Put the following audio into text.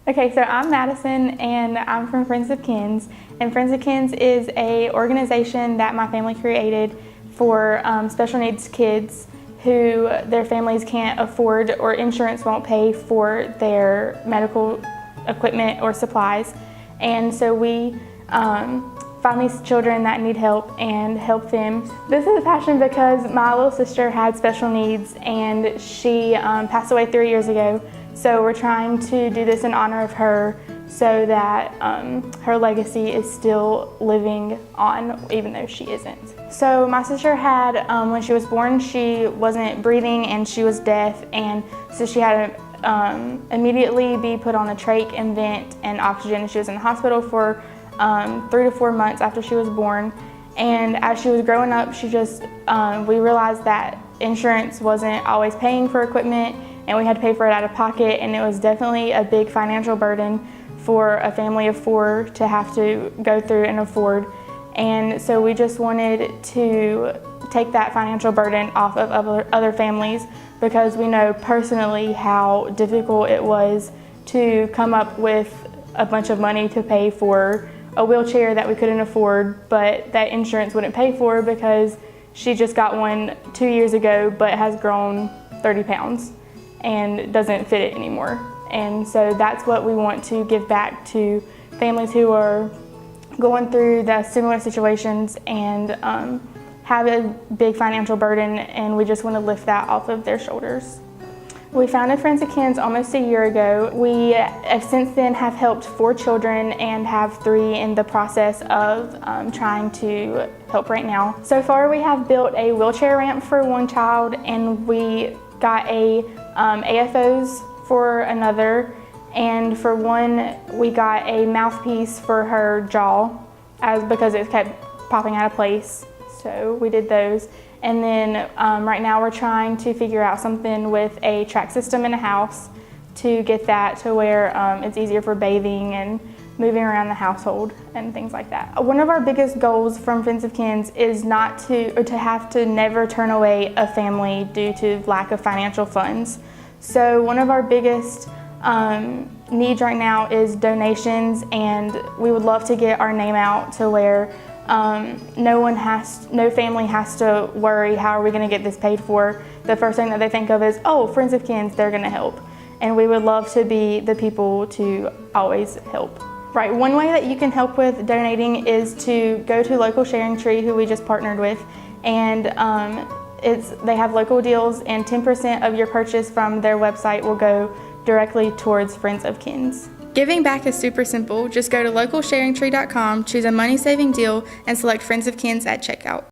Okay, so I'm Madison and I'm from Friendz of Kenz. And Friendz of Kenz is an organization that my family created for special needs kids who their families can't afford or insurance won't pay for their medical equipment or supplies. And so we find these children that need help and help them. This is a passion because my little sister had special needs and she passed away 3 years ago. So we're trying to do this in honor of her so that her legacy is still living on even though she isn't. So my sister had, when she was born, she wasn't breathing and she was deaf, and so she had to immediately be put on a trach and vent and oxygen. She was in the hospital for 3 to 4 months after she was born. And as she was growing up, we realized that insurance wasn't always paying for equipment and we had to pay for it out of pocket, and it was definitely a big financial burden for a family of 4 to have to go through and afford. And so we just wanted to take that financial burden off of other families, because we know personally how difficult it was to come up with a bunch of money to pay for a wheelchair that we couldn't afford, but that insurance wouldn't pay for because she just got one 2 years ago but has grown 30 pounds and doesn't fit it anymore. And so that's what we want to give back to families who are going through the similar situations and have a big financial burden, and we just want to lift that off of their shoulders. We founded Friendz of Kenz almost a year ago. We since then have helped 4 children and have 3 in the process of trying to help right now. So far we have built a wheelchair ramp for 1 child, and we got AFOs for another, and for 1 we got a mouthpiece for her jaw because it kept popping out of place. So we did those. And then right now we're trying to figure out something with a track system in the house to get that to where it's easier for bathing and moving around the household and things like that. One of our biggest goals from Friendz of Kenz is to have to never turn away a family due to lack of financial funds. So one of our biggest needs right now is donations, and we would love to get our name out to where no family has to worry, how are we going to get this paid for? The first thing that they think of is, oh, Friendz of Kenz, they're going to help. And we would love to be the people to always help. Right, one way that you can help with donating is to go to Local Sharing Tree, who we just partnered with, and they have local deals, and 10% of your purchase from their website will go directly towards Friendz of Kenz. Giving back is super simple. Just go to localsharingtree.com, choose a money-saving deal, and select Friendz of Kenz at checkout.